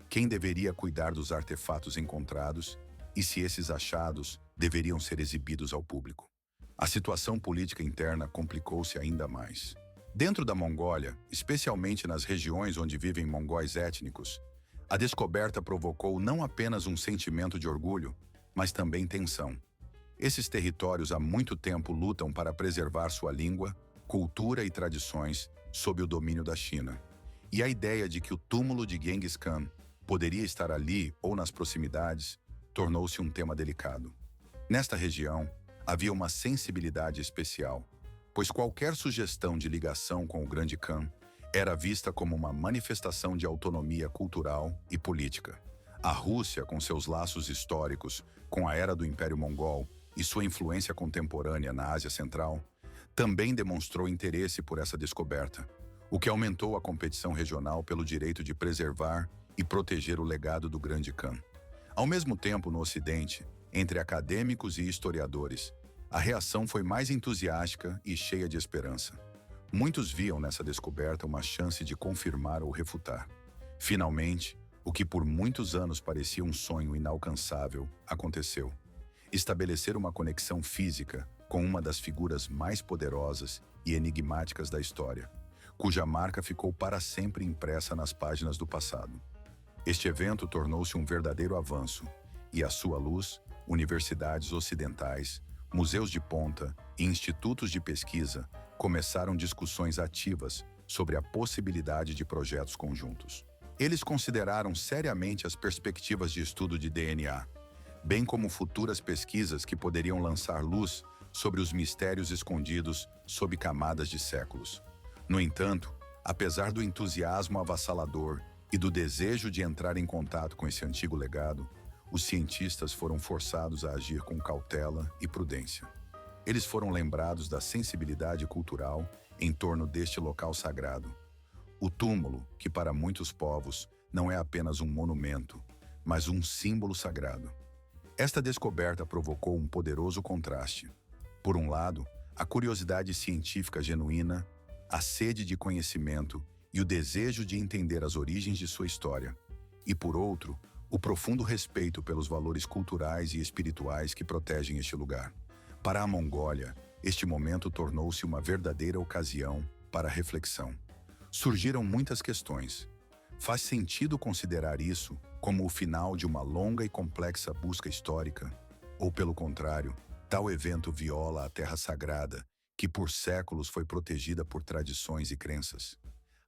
quem deveria cuidar dos artefatos encontrados e se esses achados deveriam ser exibidos ao público. A situação política interna complicou-se ainda mais. Dentro da Mongólia, especialmente nas regiões onde vivem mongóis étnicos, a descoberta provocou não apenas um sentimento de orgulho, mas também tensão. Esses territórios há muito tempo lutam para preservar sua língua, cultura e tradições sob o domínio da China. E a ideia de que o túmulo de Genghis Khan poderia estar ali ou nas proximidades tornou-se um tema delicado. Nesta região, havia uma sensibilidade especial, pois qualquer sugestão de ligação com o Grande Khan era vista como uma manifestação de autonomia cultural e política. A Rússia, com seus laços históricos com a era do Império Mongol e sua influência contemporânea na Ásia Central, também demonstrou interesse por essa descoberta, o que aumentou a competição regional pelo direito de preservar e proteger o legado do Grande Khan. Ao mesmo tempo, no Ocidente, entre acadêmicos e historiadores, a reação foi mais entusiástica e cheia de esperança. Muitos viam nessa descoberta uma chance de confirmar ou refutar. Finalmente, o que por muitos anos parecia um sonho inalcançável aconteceu. Estabelecer uma conexão física com uma das figuras mais poderosas e enigmáticas da história, cuja marca ficou para sempre impressa nas páginas do passado. Este evento tornou-se um verdadeiro avanço, e à sua luz, universidades ocidentais, museus de ponta e institutos de pesquisa começaram discussões ativas sobre a possibilidade de projetos conjuntos. Eles consideraram seriamente as perspectivas de estudo de DNA, bem como futuras pesquisas que poderiam lançar luz sobre os mistérios escondidos sob camadas de séculos. No entanto, apesar do entusiasmo avassalador e do desejo de entrar em contato com esse antigo legado, os cientistas foram forçados a agir com cautela e prudência. Eles foram lembrados da sensibilidade cultural em torno deste local sagrado. O túmulo, que para muitos povos não é apenas um monumento, mas um símbolo sagrado. Esta descoberta provocou um poderoso contraste. Por um lado, a curiosidade científica genuína, a sede de conhecimento e o desejo de entender as origens de sua história. E por outro, o profundo respeito pelos valores culturais e espirituais que protegem este lugar. Para a Mongólia, este momento tornou-se uma verdadeira ocasião para a reflexão. Surgiram muitas questões. Faz sentido considerar isso como o final de uma longa e complexa busca histórica? Ou, pelo contrário, tal evento viola a terra sagrada, que por séculos foi protegida por tradições e crenças?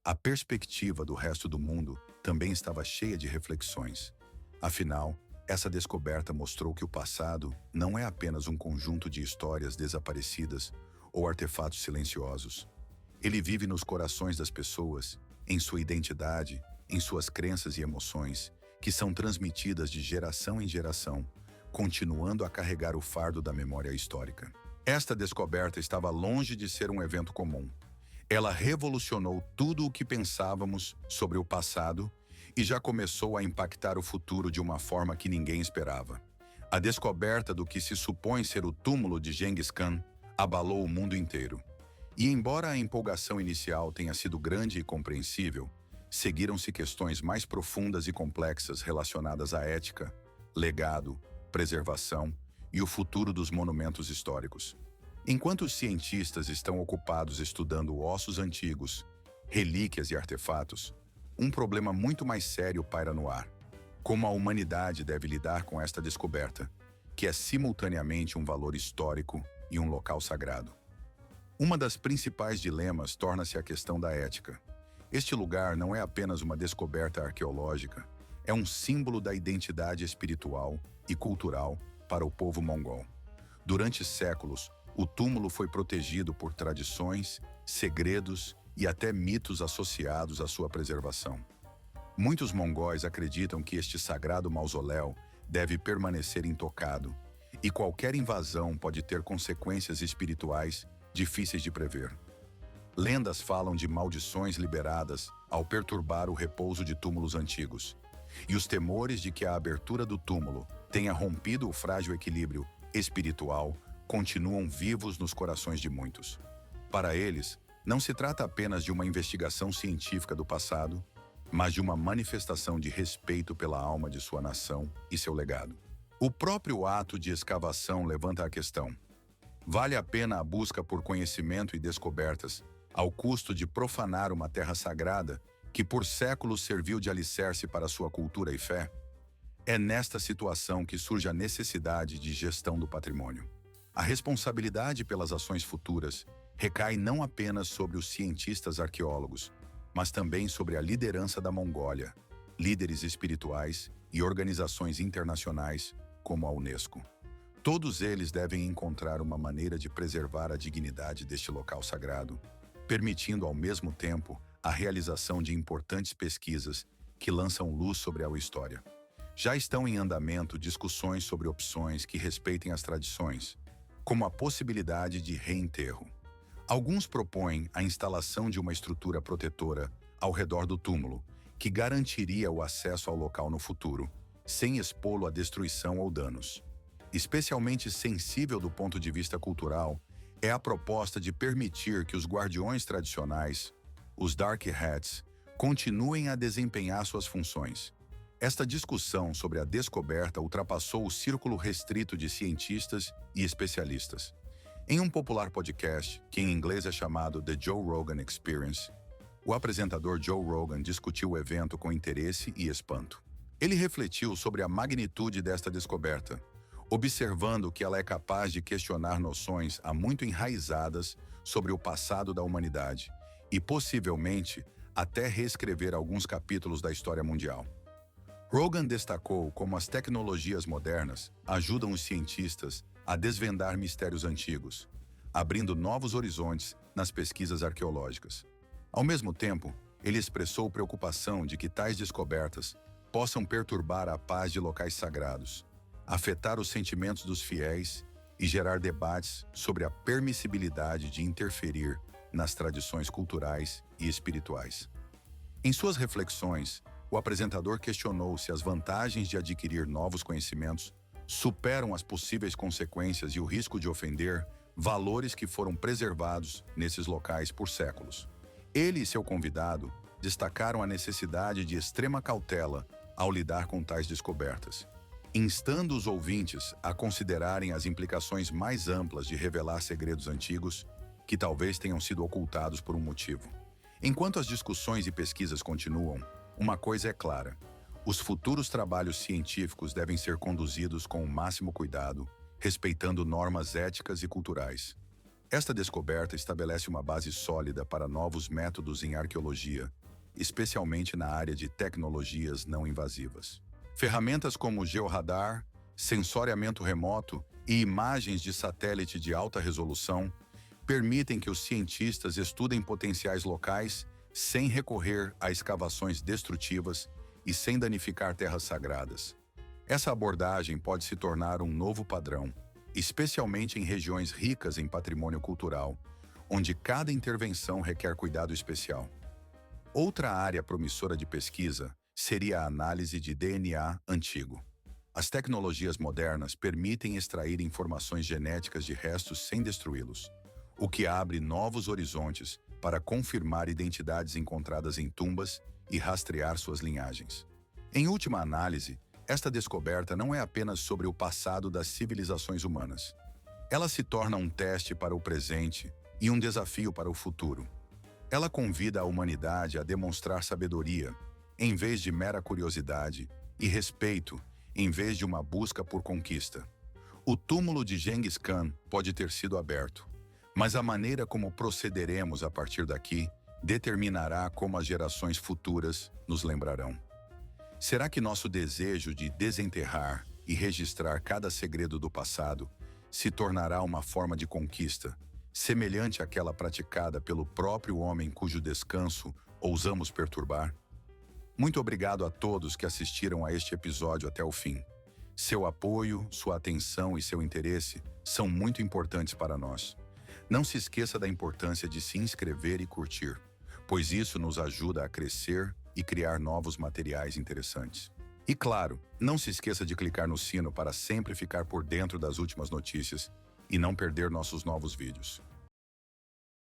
A perspectiva do resto do mundo também estava cheia de reflexões. Afinal, essa descoberta mostrou que o passado não é apenas um conjunto de histórias desaparecidas ou artefatos silenciosos. Ele vive nos corações das pessoas, em sua identidade, em suas crenças e emoções, que são transmitidas de geração em geração, continuando a carregar o fardo da memória histórica. Esta descoberta estava longe de ser um evento comum. Ela revolucionou tudo o que pensávamos sobre o passado e já começou a impactar o futuro de uma forma que ninguém esperava. A descoberta do que se supõe ser o túmulo de Genghis Khan abalou o mundo inteiro. E embora a empolgação inicial tenha sido grande e compreensível, seguiram-se questões mais profundas e complexas relacionadas à ética, legado, preservação e o futuro dos monumentos históricos. Enquanto os cientistas estão ocupados estudando ossos antigos, relíquias e artefatos, um problema muito mais sério paira no ar. Como a humanidade deve lidar com esta descoberta, que é simultaneamente um valor histórico e um local sagrado? Uma das principais dilemas torna-se a questão da ética. Este lugar não é apenas uma descoberta arqueológica, é um símbolo da identidade espiritual e cultural para o povo mongol. Durante séculos, o túmulo foi protegido por tradições, segredos e até mitos associados à sua preservação. Muitos mongóis acreditam que este sagrado mausoléu deve permanecer intocado, e qualquer invasão pode ter consequências espirituais difíceis de prever. Lendas falam de maldições liberadas ao perturbar o repouso de túmulos antigos, e os temores de que a abertura do túmulo tenha rompido o frágil equilíbrio espiritual continuam vivos nos corações de muitos. Para eles, não se trata apenas de uma investigação científica do passado, mas de uma manifestação de respeito pela alma de sua nação e seu legado. O próprio ato de escavação levanta a questão: vale a pena a busca por conhecimento e descobertas, ao custo de profanar uma terra sagrada que por séculos serviu de alicerce para sua cultura e fé? É nesta situação que surge a necessidade de gestão do patrimônio. A responsabilidade pelas ações futuras recai não apenas sobre os cientistas arqueólogos, mas também sobre a liderança da Mongólia, líderes espirituais e organizações internacionais como a Unesco. Todos eles devem encontrar uma maneira de preservar a dignidade deste local sagrado, permitindo ao mesmo tempo a realização de importantes pesquisas que lançam luz sobre a história. Já estão em andamento discussões sobre opções que respeitem as tradições, como a possibilidade de reenterro. Alguns propõem a instalação de uma estrutura protetora ao redor do túmulo, que garantiria o acesso ao local no futuro, sem expô-lo à destruição ou danos. Especialmente sensível do ponto de vista cultural, é a proposta de permitir que os guardiões tradicionais, os Dark Hats, continuem a desempenhar suas funções. Esta discussão sobre a descoberta ultrapassou o círculo restrito de cientistas e especialistas. Em um popular podcast, que em inglês é chamado The Joe Rogan Experience, o apresentador Joe Rogan discutiu o evento com interesse e espanto. Ele refletiu sobre a magnitude desta descoberta, observando que ela é capaz de questionar noções há muito enraizadas sobre o passado da humanidade e, possivelmente, até reescrever alguns capítulos da história mundial. Rogan destacou como as tecnologias modernas ajudam os cientistas a desvendar mistérios antigos, abrindo novos horizontes nas pesquisas arqueológicas. Ao mesmo tempo, ele expressou preocupação de que tais descobertas possam perturbar a paz de locais sagrados, afetar os sentimentos dos fiéis e gerar debates sobre a permissibilidade de interferir nas tradições culturais e espirituais. Em suas reflexões, o apresentador questionou se as vantagens de adquirir novos conhecimentos superam as possíveis consequências e o risco de ofender valores que foram preservados nesses locais por séculos. Ele e seu convidado destacaram a necessidade de extrema cautela ao lidar com tais descobertas, instando os ouvintes a considerarem as implicações mais amplas de revelar segredos antigos que talvez tenham sido ocultados por um motivo. Enquanto as discussões e pesquisas continuam, uma coisa é clara: os futuros trabalhos científicos devem ser conduzidos com o máximo cuidado respeitando normas éticas e culturais. Esta descoberta estabelece uma base sólida para novos métodos em arqueologia, especialmente na área de tecnologias não invasivas. Ferramentas como georradar, sensoriamento remoto e imagens de satélite de alta resolução permitem que os cientistas estudem potenciais locais sem recorrer a escavações destrutivas e sem danificar terras sagradas. Essa abordagem pode se tornar um novo padrão, especialmente em regiões ricas em patrimônio cultural, onde cada intervenção requer cuidado especial. Outra área promissora de pesquisa seria a análise de DNA antigo. As tecnologias modernas permitem extrair informações genéticas de restos sem destruí-los, o que abre novos horizontes para confirmar identidades encontradas em tumbas e rastrear suas linhagens. Em última análise, esta descoberta não é apenas sobre o passado das civilizações humanas. Ela se torna um teste para o presente e um desafio para o futuro. Ela convida a humanidade a demonstrar sabedoria, em vez de mera curiosidade, e respeito, em vez de uma busca por conquista. O túmulo de Genghis Khan pode ter sido aberto, mas a maneira como procederemos a partir daqui determinará como as gerações futuras nos lembrarão. Será que nosso desejo de desenterrar e registrar cada segredo do passado se tornará uma forma de conquista, semelhante àquela praticada pelo próprio homem cujo descanso ousamos perturbar? Muito obrigado a todos que assistiram a este episódio até o fim. Seu apoio, sua atenção e seu interesse são muito importantes para nós. Não se esqueça da importância de se inscrever e curtir, pois isso nos ajuda a crescer e criar novos materiais interessantes. E claro, não se esqueça de clicar no sino para sempre ficar por dentro das últimas notícias e não perder nossos novos vídeos.